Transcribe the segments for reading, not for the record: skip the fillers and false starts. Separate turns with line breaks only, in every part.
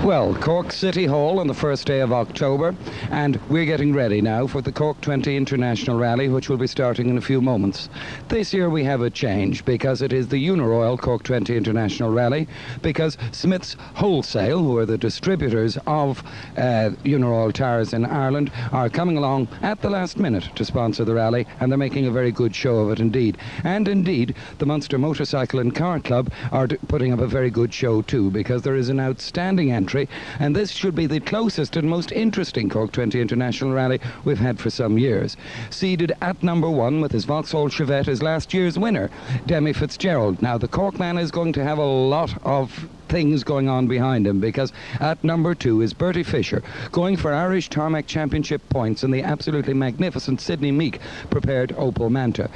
Well, Cork City Hall on the first day of October, and we're getting ready now for the Cork 20 International Rally, which will be starting in a few moments. This year we have a change because it is the Uniroyal Cork 20 International Rally, because Smith's Wholesale, who are the distributors of Uniroyal tyres in Ireland, are coming along at the last minute to sponsor the rally, and they're making a very good show of it indeed. And indeed, the Munster Motorcycle and Car Club are putting up a very good show too, because there is an outstanding entry, and this should be the closest and most interesting Cork 20 International Rally we've had for some years. Seated at number 1 with his Vauxhall Chevette is last year's winner, Demi Fitzgerald. Now, the Cork man is going to have a lot of things going on behind him, because at number 2 is Bertie Fisher, going for Irish Tarmac Championship points in the absolutely magnificent Sidney Meek prepared Opel Manta.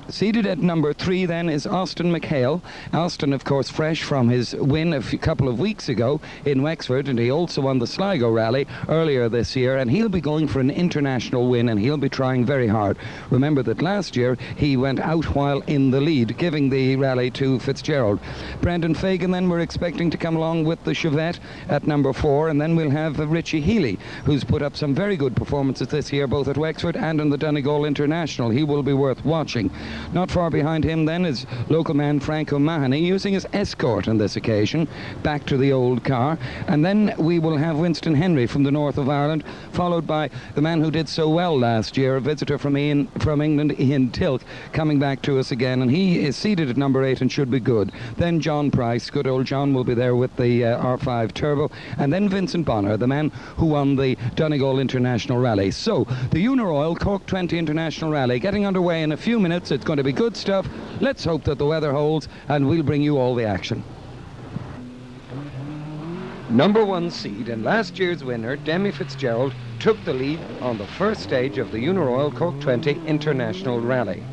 Seated at number 3 then is Austin McHale. Austin, of course, fresh from his win a couple of weeks ago in Wexford, and he also won the Sligo Rally earlier this year, and he'll be going for an international win, and he'll be trying very hard. Remember that last year he went out while in the lead, giving the rally to Fitzgerald. Brendan Fagan then we're expecting to come along with the Chevette at number 4, and then we'll have Richie Healy, who's put up some very good performances this year, both at Wexford and in the Donegal International. He will be worth watching. Not far behind him then is local man Frank O'Mahony, using his Escort on this occasion, back to the old car. And then we will have Winston Henry from the north of Ireland, followed by the man who did so well last year, a visitor from England, Ian Tilk, coming back to us again, and he is seated at number 8 and should be good. Then John Price, good old John, will be there with the R5 Turbo, and then Vincent Bonner, the man who won the Donegal International Rally. So the Uniroyal Cork 20 International Rally getting underway in a few minutes. It's going to be good stuff. Let's hope that the weather holds, and we'll bring you all the action. Number 1 seed and last year's winner, Demi Fitzgerald, took the lead on the first stage of the Uniroyal Cork 20 International Rally.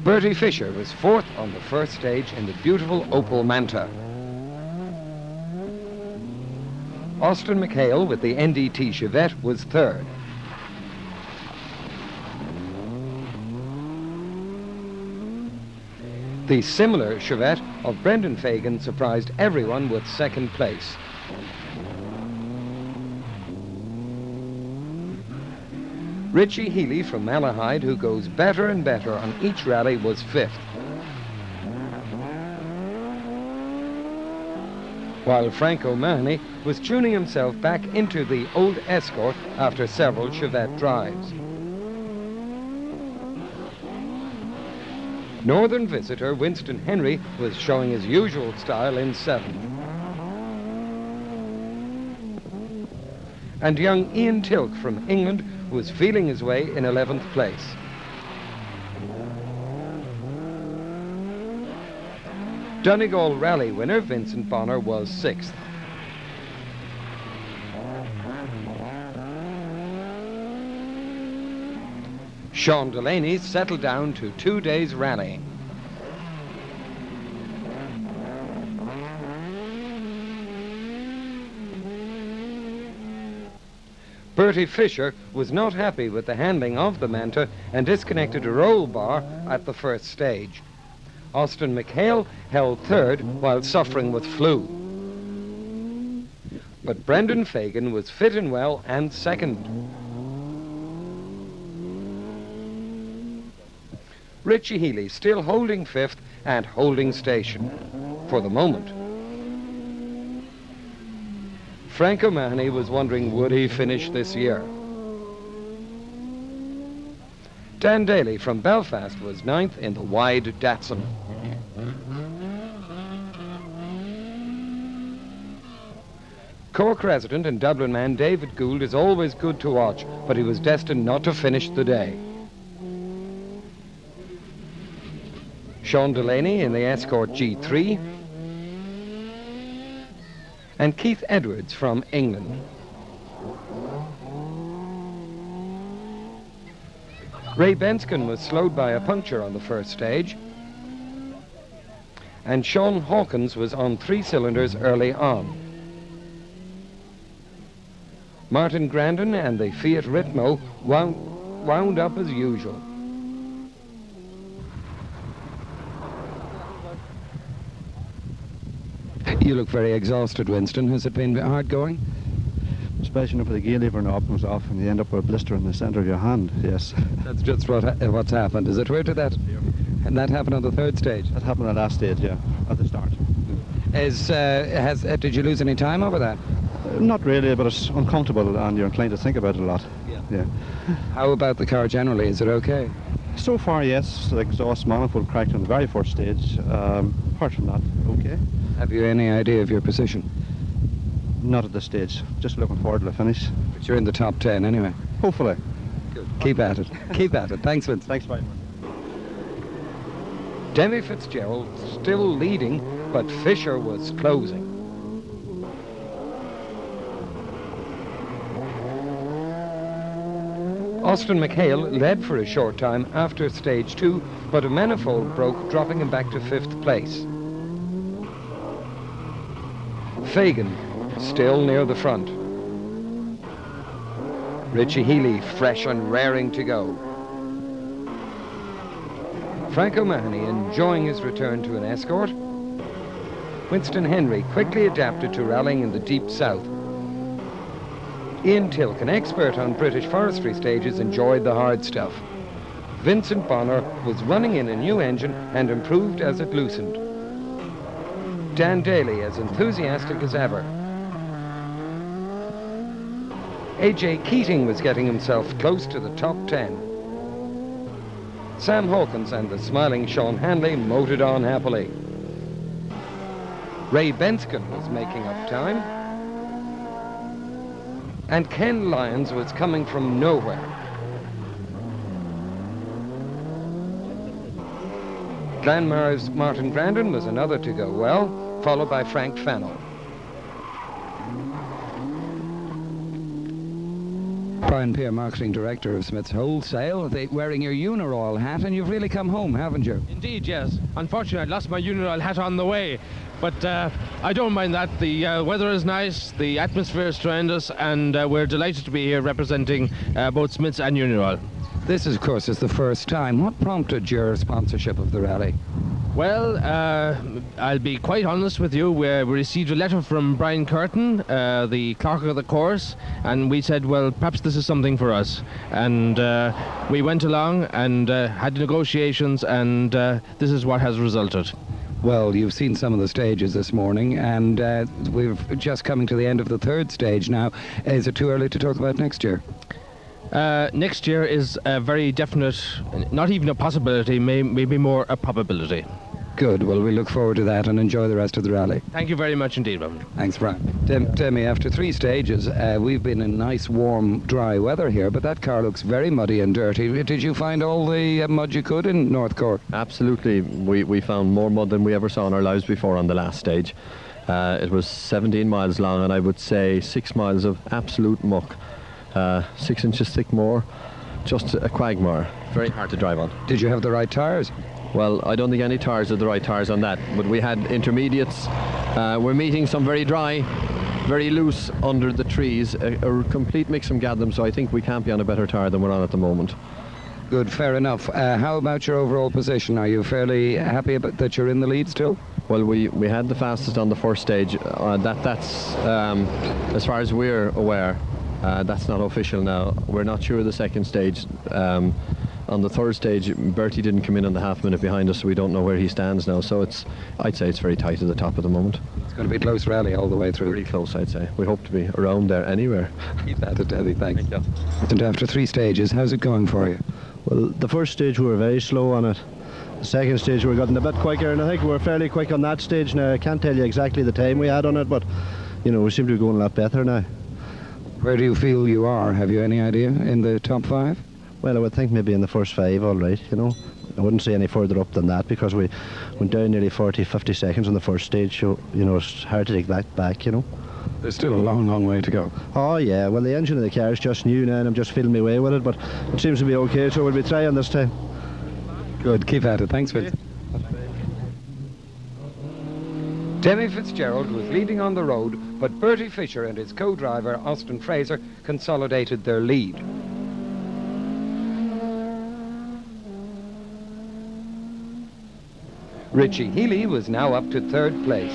Bertie Fisher was 4th on the first stage in the beautiful Opel Manta. Austin McHale with the NDT Chevette was 3rd. The similar Chevette of Brendan Fagan surprised everyone with 2nd place. Richie Healy from Malahide, who goes better and better on each rally, was 5th. While Frank O'Mahony was tuning himself back into the old Escort after several Chevette drives. Northern visitor Winston Henry was showing his usual style in 7th. And young Ian Tilk from England was feeling his way in 11th place. Donegal Rally winner Vincent Bonner was 6th. Sean Delaney settled down to 2 days rally. Bertie Fisher was not happy with the handling of the Manta and disconnected a roll bar at the first stage. Austin McHale held 3rd while suffering with flu. But Brendan Fagan was fit and well and 2nd. Richie Healy still holding 5th and holding station for the moment. Frank O'Mahony was wondering, would he finish this year? Dan Daly from Belfast was 9th in the wide Datsun. Cork resident and Dublin man David Gould is always good to watch, but he was destined not to finish the day. Sean Delaney in the Escort G3, and Keith Edwards from England. Ray Benskin was slowed by a puncture on the first stage, and Sean Hawkins was on 3 cylinders early on. Martin Grandin and the Fiat Ritmo wound up as usual. You look very exhausted, Winston. Has it been hard going?
Especially if the gear lever knob comes off and you end up with a blister in the centre of your hand, yes.
That's just what's happened. Is it? Where did that? And that happened on the third stage?
That happened at last stage, yeah, at the start.
Did you lose any time over that?
Not really, but it's uncomfortable and you're inclined to think about it a lot. Yeah.
How about the car generally? Is it okay?
So far, yes. The exhaust manifold cracked on the very first stage. Apart from that, okay.
Have you any idea of your position?
Not at this stage. Just looking forward to the finish.
But you're in the top 10 anyway.
Hopefully.
Good. Keep at it. Keep at it. Thanks, Vince.
Thanks very much.
Demi Fitzgerald still leading, but Fisher was closing. Austin McHale led for a short time after stage 2, but a manifold broke, dropping him back to 5th place. Fagan still near the front. Richie Healy fresh and raring to go. Frank O'Mahony enjoying his return to an escort. Winston Henry quickly adapted to rallying in the deep south. Ian Tilk, an expert on British forestry stages, enjoyed the hard stuff. Vincent Bonner was running in a new engine and improved as it loosened. Dan Daly as enthusiastic as ever. AJ Keating was getting himself close to the top 10. Sam Hawkins and the smiling Sean Hanley motored on happily. Ray Benskin was making up time. And Ken Lyons was coming from nowhere. Glanmar's Martin Grandin was another to go well, followed by Frank Fennell. Brian Peer, Marketing Director of Smith's Wholesale, wearing your Uniroyal hat, and you've really come home, haven't you?
Indeed, yes. Unfortunately, I lost my Uniroyal hat on the way, but I don't mind that. The weather is nice, the atmosphere is tremendous, and we're delighted to be here representing both Smith's and Uniroyal.
This, of course, is the first time. What prompted your sponsorship of the rally?
Well, I'll be quite honest with you. We received a letter from Brian Curtin, the clerk of the course, and we said, well, perhaps this is something for us. And we went along and had negotiations, and this is what has resulted.
Well, you've seen some of the stages this morning, and we're just coming to the end of the third stage now. Is it too early to talk about next year?
Next year is a very definite, not even a possibility, maybe more a probability.
Good. Well, we look forward to that and enjoy the rest of the rally.
Thank you very much indeed, Robin.
Thanks, Brian. Demi, after 3 stages, we've been in nice, warm, dry weather here, but that car looks very muddy and dirty. Did you find all the mud you could in North Cork?
Absolutely. We found more mud than we ever saw in our lives before on the last stage. It was 17 miles long, and I would say 6 miles of absolute muck. 6 inches thick more, just a quagmire. Very hard to drive on.
Did you have the right tyres?
Well, I don't think any tyres are the right tyres on that, but we had intermediates. We're meeting some very dry, very loose under the trees, a complete mix and gather, so I think we can't be on a better tyre than we're on at the moment.
Good, fair enough. How about your overall position? Are you fairly happy about that you're in the lead still?
Well, we had the fastest on the first stage. That's as far as we're aware. That's not official now. We're not sure of the second stage. On the third stage, Bertie didn't come in on the half minute behind us, so we don't know where he stands now. So I'd say it's very tight at the top at the moment.
It's going to be a close rally all the way through.
Very close, I'd say. We hope to be around there anywhere.
Keep at it, Debbie. Thanks.
Thank you.
And after 3 stages, how's it going for you?
Well, the first stage we were very slow on it. The second stage we were getting a bit quicker, and I think we were fairly quick on that stage now. I can't tell you exactly the time we had on it, but you know, we seem to be going a lot better now.
Where do you feel you are? Have you any idea? In the top 5?
Well, I would think maybe in the first 5, all right, you know. I wouldn't say any further up than that because we went down nearly 40-50 seconds on the first stage, so, you know, it's hard to take that back, you know.
There's still a long, long way to go.
Oh, yeah, well, the engine of the car is just new now and I'm just feeling my way with it, but it seems to be okay, so we'll be trying this time.
Good, keep at it. Thanks, Vince. Demi Fitzgerald was leading on the road, but Bertie Fisher and his co-driver, Austin Fraser, consolidated their lead. Richie Healy was now up to 3rd place.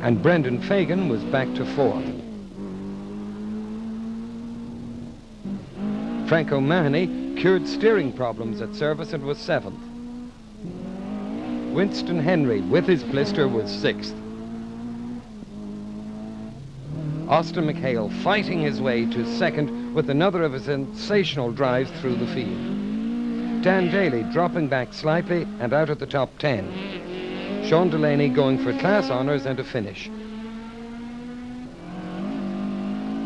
and Brendan Fagan was back to 4th. Frank O'Mahony cured steering problems at service and was 7th. Winston Henry, with his blister, was 6th. Austin McHale fighting his way to 2nd with another of his sensational drives through the field. Dan Daly dropping back slightly and out of the top 10. Sean Delaney going for class honours and a finish.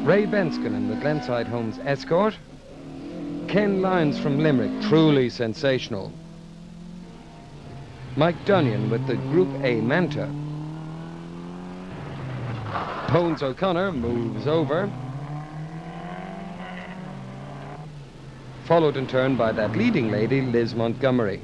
Ray Benskin in the Glenside Homes Escort. Ken Lyons from Limerick, truly sensational. Mike Dunyan with the Group A Manta. Bones O'Connor moves over. Followed in turn by that leading lady, Liz Montgomery.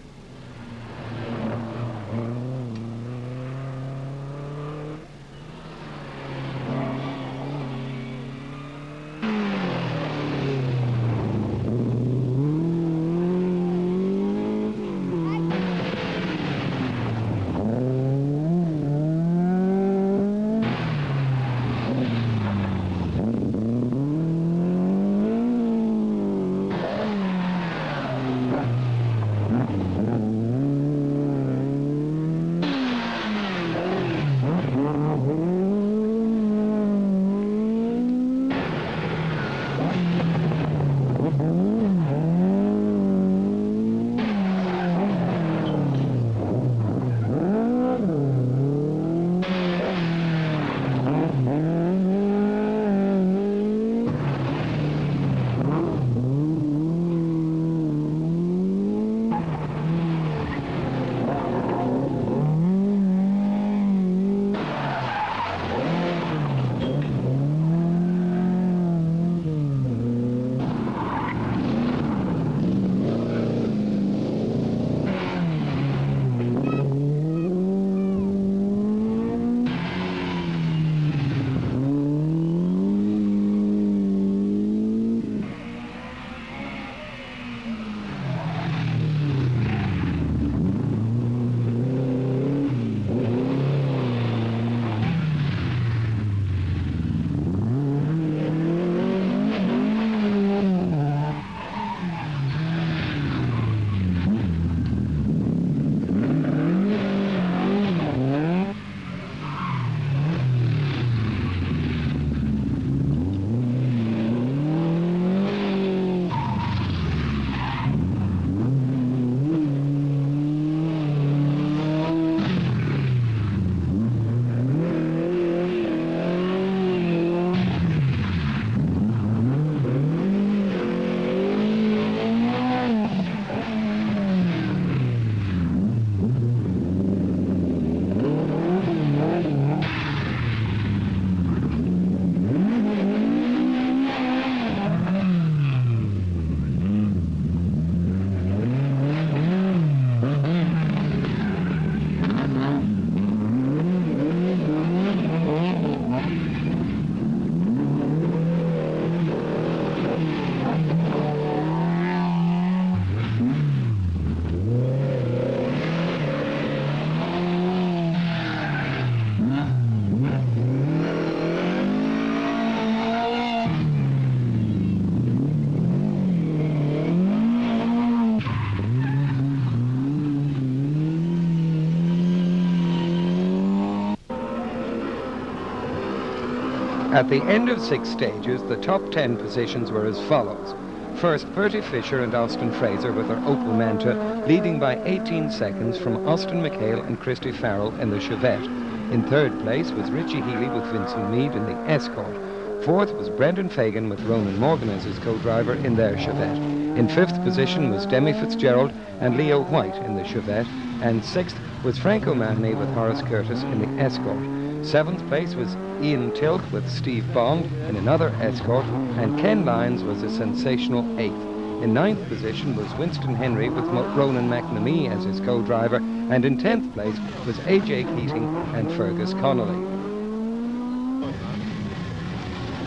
At the end of 6 stages, the top 10 positions were as follows. First, Bertie Fisher and Austin Fraser with their Opel Manta, leading by 18 seconds from Austin McHale and Christy Farrell in the Chevette. In 3rd place was Richie Healy with Vincent Meade in the Escort. 4th was Brendan Fagan with Ronan Morgan as his co-driver in their Chevette. In 5th position was Demi Fitzgerald and Leo White in the Chevette. And 6th was Frank O'Mahony with Horace Curtis in the Escort. 7th place was Ian Tilk with Steve Bond in another Escort, and Ken Lyons was a sensational 8th. In 9th position was Winston Henry with Ronan McNamee as his co-driver, and in 10th place was A.J. Keating and Fergus Connolly.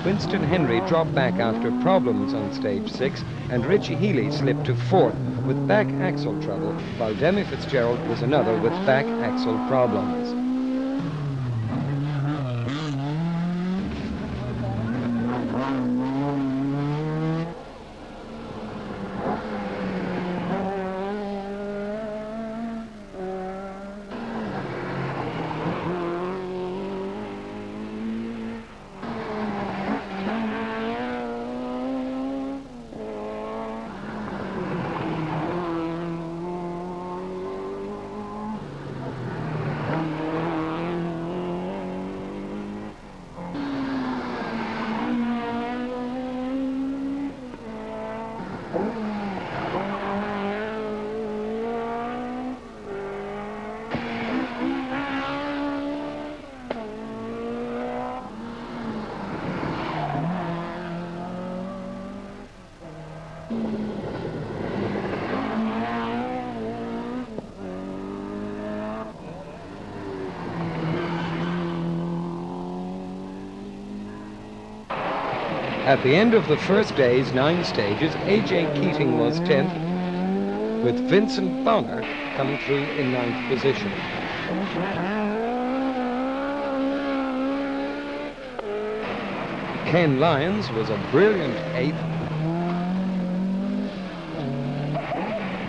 Winston Henry dropped back after problems on stage 6, and Richie Healy slipped to 4th with back axle trouble, while Demi Fitzgerald was another with back axle problems. At the end of the first day's 9 stages, A.J. Keating was 10th, with Vincent Bonner coming through in 9th position. Ken Lyons was a brilliant 8th,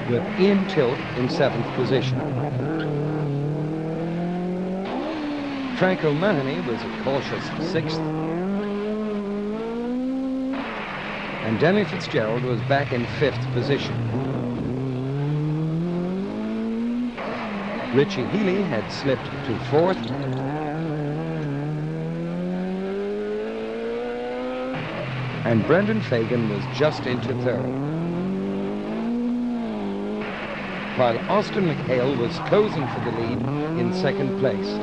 with Ian Tilt in 7th position. Frank O'Mahony was a cautious 6th. And Denny Fitzgerald was back in 5th position. Richie Healy had slipped to 4th. And Brendan Fagan was just into 3rd. While Austin McHale was closing for the lead in 2nd place.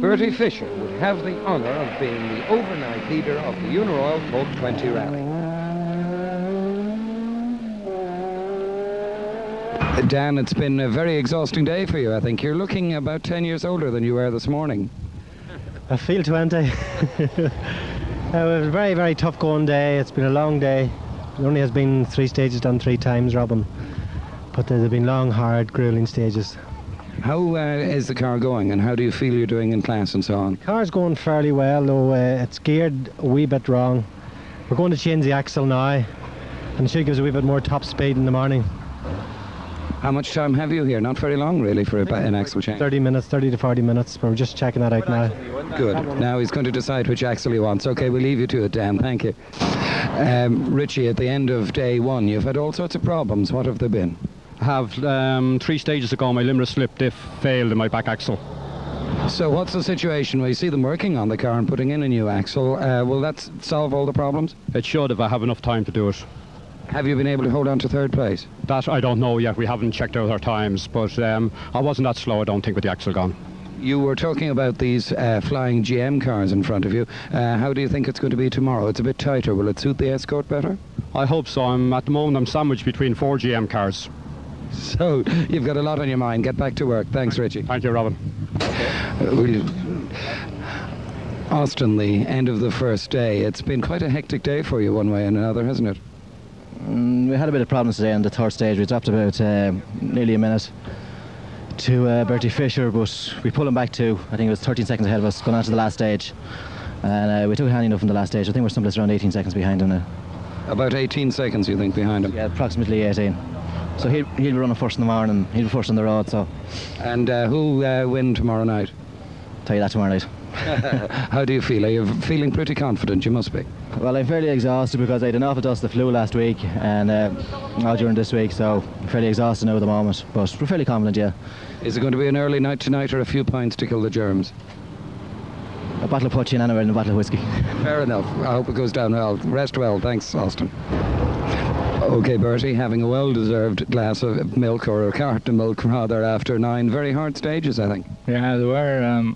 Bertie Fisher would have the honour of being the overnight leader of the Uniroyal Cork 20 Rally. Dan, it's been a very exhausting day for you. I think you're looking about 10 years older than you were this morning.
I feel 20. It was a very, very tough going day. It's been a long day. It only has been 3 stages done 3 times, Robin. But there's been long, hard, gruelling stages.
How is the car going, and how do you feel you're doing in class and so on?
The car's going fairly well, though it's geared a wee bit wrong. We're going to change the axle now, and it should give us a wee bit more top speed in the morning.
How much time have you here? Not very long, really, for an axle change.
30 minutes, 30 to 40 minutes, but we're just checking that out now.
Good. Now he's going to decide which axle he wants. Okay, we'll leave you to it, Dan. Thank you. Richie, at the end of day 1, you've had all sorts of problems. What have they been?
I have 3 stages ago, my limiter slip diff failed in my back axle.
So what's the situation? We see them working on the car and putting in a new axle. Will that solve all the problems?
It should if I have enough time to do it.
Have you been able to hold on to 3rd place?
That I don't know yet. We haven't checked out our times, but I wasn't that slow, I don't think, with the axle gone.
You were talking about these flying GM cars in front of you. How do you think it's going to be tomorrow? It's a bit tighter. Will it suit the Escort better?
I hope so. At the moment I'm sandwiched between 4 GM cars.
So you've got a lot on your mind. Get back to work. Thanks, Richie.
Thank you, Robin.
Austin, the end of the first day. It's been quite a hectic day for you one way and another, hasn't it?
We had a bit of problems today on the 3rd stage. We dropped about nearly a minute to Bertie Fisher, but we pulled him back to, I think it was 13 seconds ahead of us, going on to the last stage. And we took it handy enough in the last stage. I think we're someplace around 18 seconds behind him now.
About 18 seconds, you think, behind him?
Yeah, approximately 18. So he'll be running first in the morning, he'll be first on the road, so...
And who'll win tomorrow night?
Tell you that tomorrow night.
How do you feel? Are you feeling pretty confident? You must be.
Well, I'm fairly exhausted because I had an awful dust of the flu last week and all during this week, so I'm fairly exhausted now at the moment, but we're fairly confident, yeah.
Is it going to be an early night tonight or a few pints to kill the germs?
A bottle of poaching anywhere and a bottle of whiskey.
Fair enough. I hope it goes down well. Rest well. Thanks, Austin. Okay, Bertie, having a well-deserved glass of milk, or a carton of milk rather, after 9 very hard stages, I think.
Yeah, they were.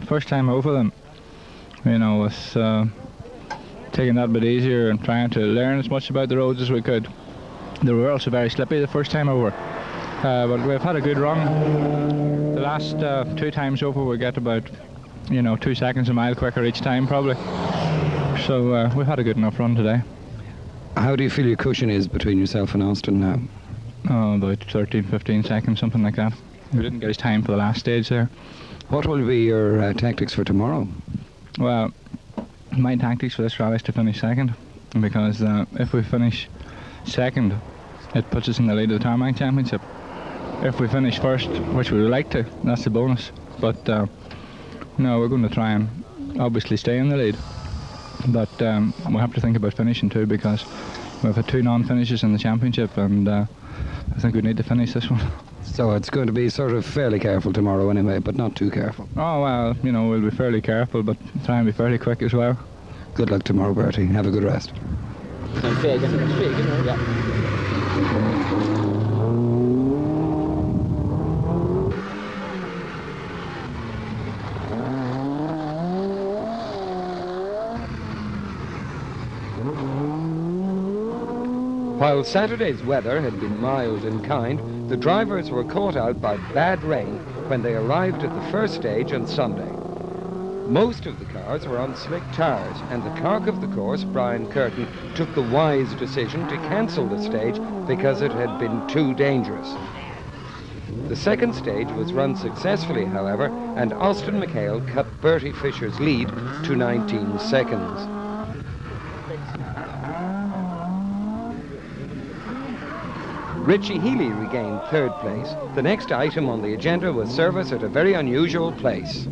First time over them, you know, was taking that a bit easier and trying to learn as much about the roads as we could. They were also very slippy the first time over, but we've had a good run. The last 2 times over we get about, 2 seconds a mile quicker each time probably. So we've had a good enough run today.
How do you feel your cushion is between yourself and Austin now?
Oh, about 13, 15 seconds, something like that. We didn't get his time for the last stage there.
What will be your tactics for tomorrow?
Well, my tactics for this rally is to finish second, because if we finish second, it puts us in the lead of the Tarmac Championship. If we finish first, which we would like to, that's the bonus. But no, we're going to try and obviously stay in the lead. But we'll have to think about finishing too, because we've had 2 non-finishes in the championship, and I think we need to finish this one.
So it's going to be sort of fairly careful tomorrow anyway, but not too careful.
Oh well, you know, we'll be fairly careful, but try and be fairly quick as well.
Good luck tomorrow, Bertie. Have a good rest. While Saturday's weather had been mild and kind, the drivers were caught out by bad rain when they arrived at the first stage on Sunday. Most of the cars were on slick tyres, and the clerk of the course, Brian Curtin, took the wise decision to cancel the stage because it had been too dangerous. The second stage was run successfully, however, and Austin McHale cut Bertie Fisher's lead to 19 seconds. Richie Healy regained third place. The next item on the agenda was service at a very unusual place.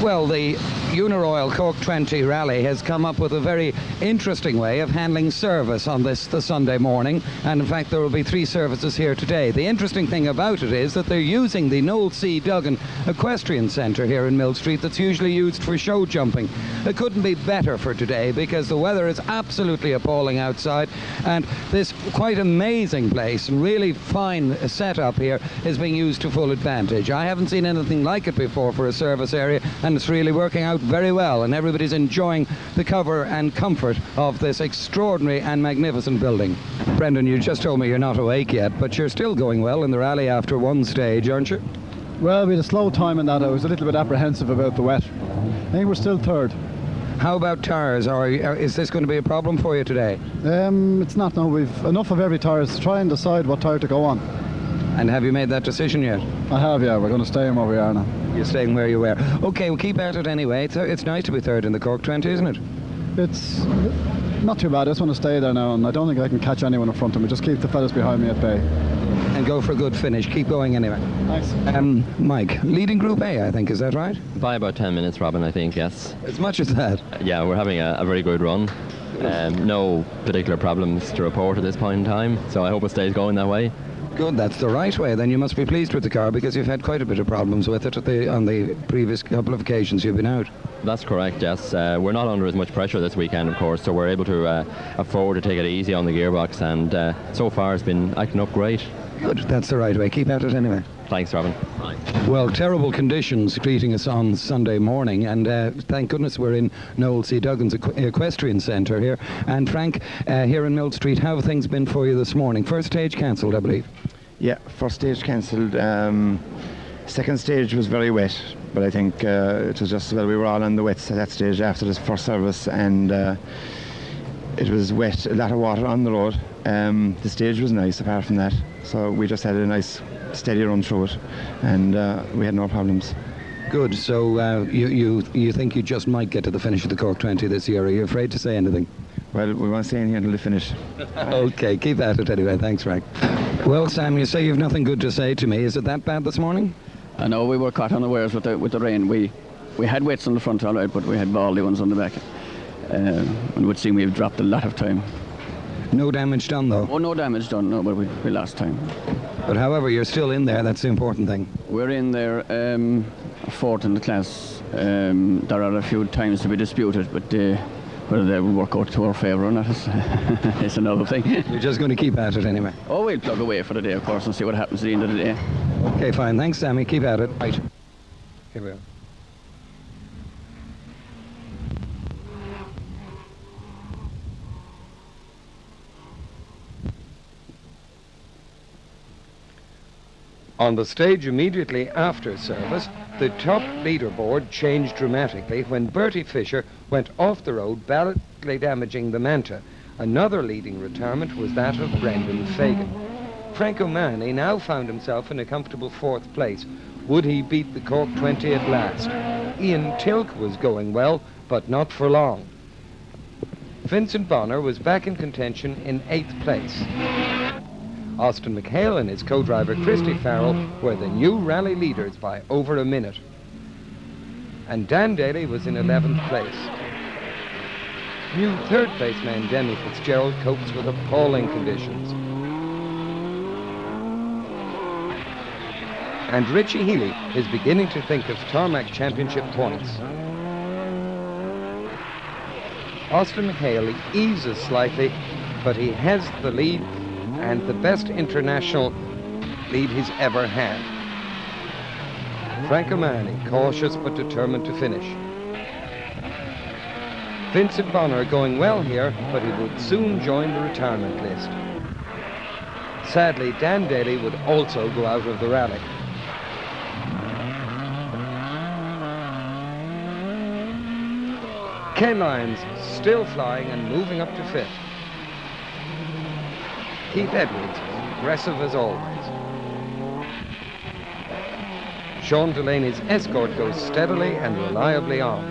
Well, the Uniroyal Cork 20 rally has come up with a very interesting way of handling service on the Sunday morning, and in fact there will be 3 services here today. The interesting thing about it is that they're using the Noel C. Duggan Equestrian Centre here in Mill Street that's usually used for show jumping. It couldn't be better for today because the weather is absolutely appalling outside, and this quite amazing place and really fine setup here is being used to full advantage. I haven't seen anything like it before for a service area, and it's really working out very well, and everybody's enjoying the cover and comfort of this extraordinary and magnificent building. Brendan, you just told me you're not awake yet, but you're still going well in the rally after one stage, aren't you?
Well, we had a slow time in that. I was a little bit apprehensive about the wet. I think we're still third.
How about tyres? Is this going to be a problem for you today?
It's not, no. We've enough of every tyre to try and decide what tyre to go on.
And have you made that decision yet?
I have, yeah. We're going to stay in where we are now.
You're staying where you were. Okay, we'll keep at it anyway. It's nice to be third in the Cork 20, isn't it?
It's not too bad. I just want to stay there now, and I don't think I can catch anyone in front of me. Just keep the fellas behind me at bay.
And go for a good finish. Keep going anyway.
Thanks.
Mike, leading Group A, I think, is that right?
By about 10 minutes, Robin, I think, yes.
As much as that?
Yeah, we're having a very good run. No particular problems to report at this point in time, so I hope it stays going that way.
Good, that's the right way. Then you must be pleased with the car because you've had quite a bit of problems with it on the previous couple of occasions you've been out.
That's correct, yes. We're not under as much pressure this weekend, of course, so we're able to afford to take it easy on the gearbox, and so far it's been acting up great.
Good, that's the right way. Keep at it anyway.
Thanks, Robin.
Well, terrible conditions greeting us on Sunday morning, and thank goodness we're in Noel C. Duggan's Equestrian Centre here. And Frank, here in Mill Street, how have things been for you this morning? First stage cancelled, I believe.
Yeah, first stage cancelled. Second stage was very wet, but I think it was just, well, we were all on the wets at that stage after this first service, and it was wet, a lot of water on the road. The stage was nice apart from that, so we just had a nice steady run through it, and we had no problems.
Good, so you think you just might get to the finish of the Cork 20 this year? Are you afraid to say anything?
Well, we won't say anything until the finish.
Okay, keep at it anyway. Thanks, Frank. Well, Sam, you say you've nothing good to say to me. Is it that bad this morning?
I know we were caught unawares with the rain. We had wets on the front, all right, but we had baldy ones on the back. And it would seem we've dropped a lot of time.
No damage done, though?
Oh, no damage done, no, but we lost time.
But however, you're still in there. That's the important thing.
We're in there, fourth in the class. There are a few times to be disputed, but whether they will work out to our favour or not is another thing.
You're just going to keep at it anyway?
Oh, we'll plug away for the day, of course, and see what happens at the end of the day.
Okay, fine. Thanks, Sammy. Keep at it. Right. Here we are. On the stage immediately after service, the top leaderboard changed dramatically when Bertie Fisher went off the road, badly damaging the Manta. Another leading retirement was that of Brendan Fagan. Frank O'Mahony now found himself in a comfortable 4th place. Would he beat the Cork 20 at last? Ian Tilk was going well, but not for long. Vincent Bonner was back in contention in 8th place. Austin McHale and his co-driver Christy Farrell were the new rally leaders by over a minute. And Dan Daly was in 11th place. New 3rd place man Demi Fitzgerald copes with appalling conditions. And Richie Healy is beginning to think of tarmac championship points. Austin McHale eases slightly, but he has the lead and the best international lead he's ever had. Frank O'Mahony, cautious but determined to finish. Vincent Bonner going well here, but he would soon join the retirement list. Sadly, Dan Daly would also go out of the rally. Ken Lyons still flying and moving up to 5th. Keith Edwards, aggressive as always. Sean Delaney's Escort goes steadily and reliably on.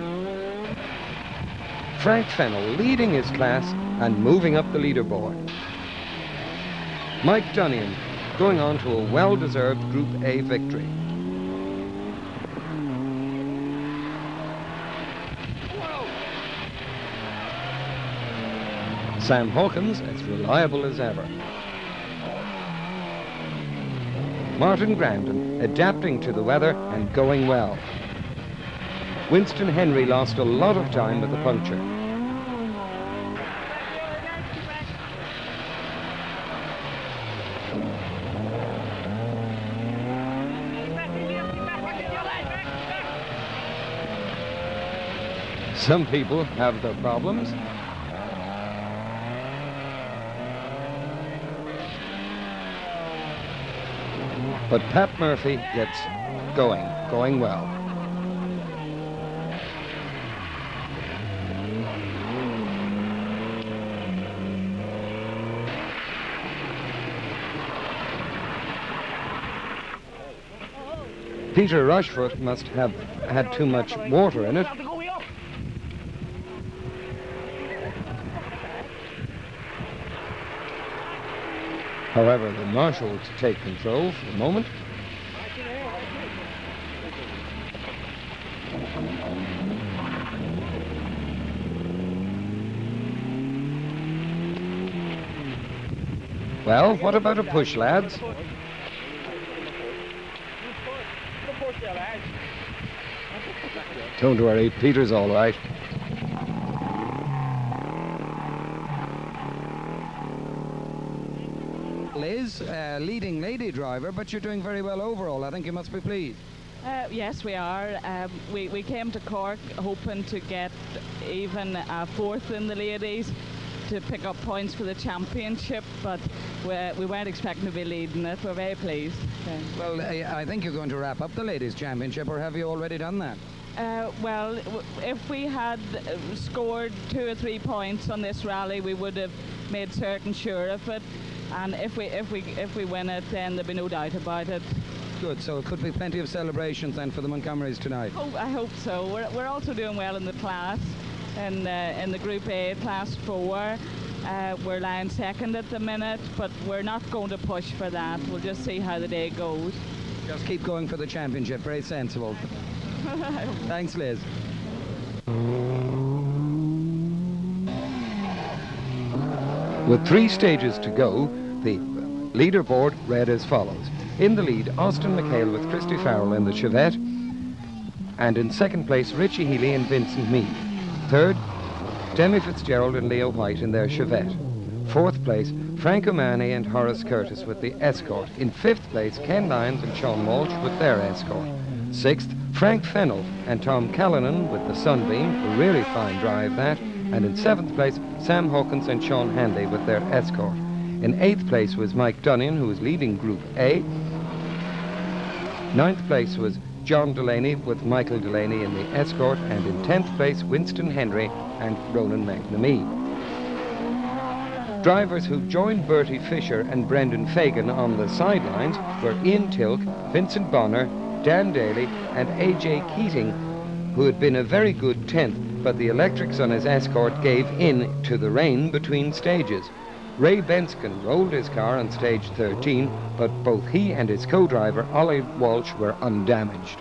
Frank Fennell leading his class and moving up the leaderboard. Mike Dunnion going on to a well-deserved Group A victory. Sam Hawkins as reliable as ever. Martin Grandin adapting to the weather and going well. Winston Henry lost a lot of time with the puncture. Some people have their problems. But Pat Murphy gets going well. Peter Rushford must have had too much water in it. However, the marshals take control for the moment. Well, what about a push, lads? Don't worry, Peter's all right. Liz, leading lady driver, but you're doing very well overall. I think you must be pleased.
Yes, we are. We came to Cork hoping to get even 4th in the ladies to pick up points for the championship, but we weren't expecting to be leading it. We're very pleased.
Well, I think you're going to wrap up the ladies' championship, or have you already done that?
Well, if we had scored 2 or 3 points on this rally, we would have made certain sure of it. And if we win it, then there'll be no doubt about it.
Good. So it could be plenty of celebrations then for the Montgomerys tonight.
Oh, I hope so. We're also doing well in the class, in the Group A, Class 4. We're lying 2nd at the minute, but we're not going to push for that. We'll just see how the day goes.
Just keep going for the championship. Very sensible. Thanks, Liz. With 3 stages to go, the leaderboard read as follows. In the lead, Austin McHale with Christy Farrell in the Chevette, and in 2nd place, Richie Healy and Vincent Meade. 3rd, Demi Fitzgerald and Leo White in their Chevette. 4th place, Frank O'Mahony and Horace Curtis with the Escort. In 5th place, Ken Lyons and Sean Walsh with their Escort. 6th, Frank Fennell and Tom Callanan with the Sunbeam, a really fine drive that. And in 7th place, Sam Hawkins and Sean Hanley with their Escort. In 8th place was Mike Dunnion, who was leading Group A. Ninth place was John Delaney with Michael Delaney in the escort, and in 10th place Winston Henry and Ronan McNamee. Drivers who joined Bertie Fisher and Brendan Fagan on the sidelines were Ian Tilk, Vincent Bonner, Dan Daly and AJ Keating, who had been a very good 10th, but the electrics on his escort gave in to the rain between stages. Ray Benskin rolled his car on stage 13, but both he and his co-driver Ollie Walsh were undamaged.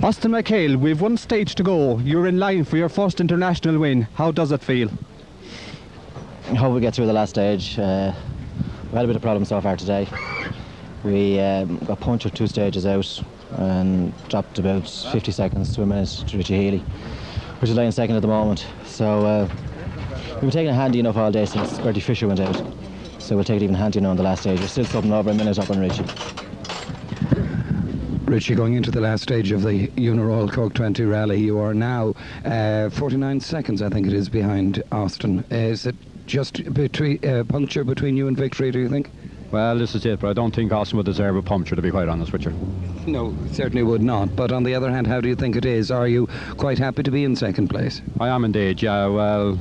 Austin McHale, we've one stage to go. You're in line for your first international win. How does it feel?
I hope we get through the last stage. We had a bit of problem so far today. We got punctured 2 stages out and dropped about 50 seconds to a minute to Richie Healy, which is lying second at the moment. So we've been taking it handy enough all day since Bertie Fisher went out. So we'll take it even handy now on the last stage. We're still something over a minute up on Richie.
Richie, going into the last stage of the Uniroyal Cork 20 rally, you are now 49 seconds, I think it is, behind Austin. Is it just a puncture between you and victory, do you think?
Well, this is it, but I don't think Austin would deserve a puncture, to be quite honest with you.
No, certainly would not. But on the other hand, how do you think it is? Are you quite happy to be in second place?
I am indeed, yeah. Well,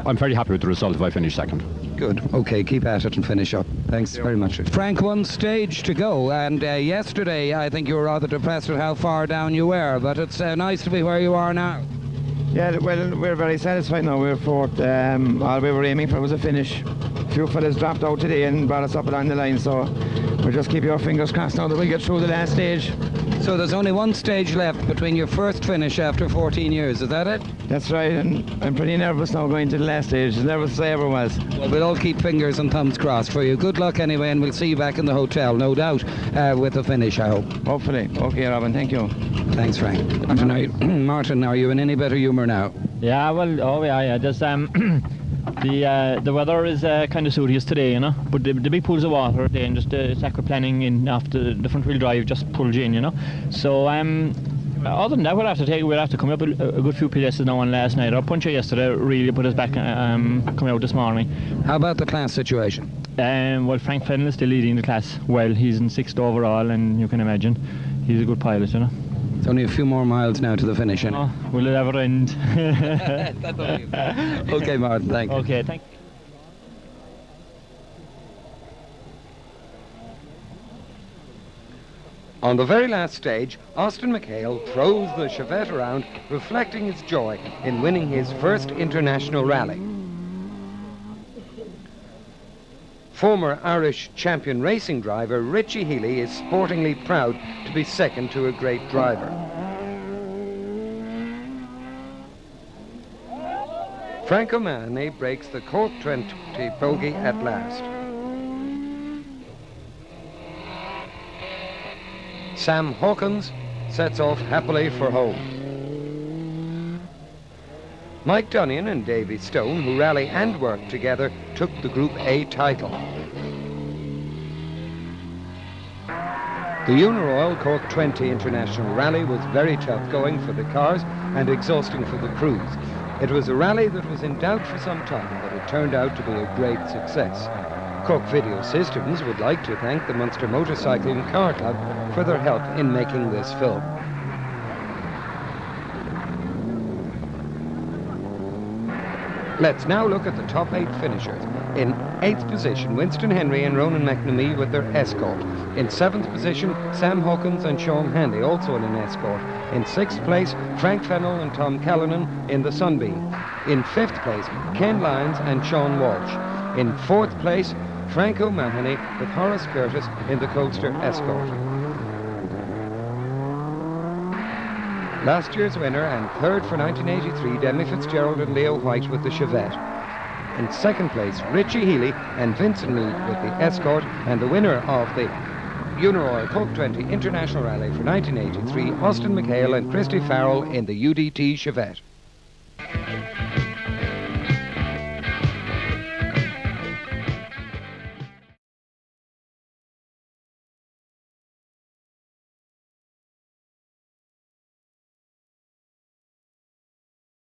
I'm very happy with the result if I finish second.
Good. Okay, keep at it and finish up. Thanks very much. Frank, one stage to go, and yesterday I think you were rather depressed at how far down you were, but it's nice to be where you are now.
Yeah, well, we're very satisfied now. We're fourth. All we were aiming for was a finish. A few fellas dropped out today and brought us up along the line, so we'll just keep your fingers crossed now that we get through the last stage.
So there's only one stage left between your first finish after 14 years, is that it?
That's right, and I'm pretty nervous now going to the last stage, as nervous as I ever was.
Well, we'll all keep fingers and thumbs crossed for you. Good luck anyway, and we'll see you back in the hotel, no doubt, with the finish, I hope.
Hopefully. Okay, Robin, thank you.
Thanks, Frank. Martin, are you in any better humour now?
Yeah, well, yeah. There's the weather is kind of studious today, you know, but the big pools of water, then just it's aquaplaning in after the front wheel drive just pulls you in, you know. So other than that, we'll have to come up a good few places now on last night. Our puncher yesterday really put us back coming out this morning.
How about the class situation?
Well, Frank Fennell is still leading the class. Well, he's in 6th overall, and you can imagine he's a good pilot, you know.
It's only a few more miles now to the finish, isn't it?
Oh, will it ever end?
Okay, Martin, thank you.
Okay, thank you.
On the very last stage, Austin McHale throws the Chevette around, reflecting his joy in winning his first international rally. Former Irish champion racing driver Richie Healy is sportingly proud to be second to a great driver. Frank O'Mahony breaks the Cork 20 bogey at last. Sam Hawkins sets off happily for home. Mike Dunnion and Davy Stone, who rally and work together, took the Group A title. The Uniroyal Cork 20 International Rally was very tough going for the cars and exhausting for the crews. It was a rally that was in doubt for some time, but it turned out to be a great success. Cork Video Systems would like to thank the Munster Motorcycling Car Club for their help in making this film. Let's now look at the top 8 finishers. In 8th position, Winston Henry and Ronan McNamee with their escort. In 7th position, Sam Hawkins and Sean Handy, also in an escort. In 6th place, Frank Fennell and Tom Callanan in the Sunbeam. In 5th place, Ken Lyons and Sean Walsh. In 4th place, Frank O'Mahony with Horace Curtis in the Colster escort. Last year's winner and 3rd for 1983, Demi Fitzgerald and Leo White with the Chevette. In 2nd place, Richie Healy and Vincent Mead with the escort, and the winner of the Uniroyal Cork 20 International Rally for 1983, Austin McHale and Christy Farrell in the UDT Chevette.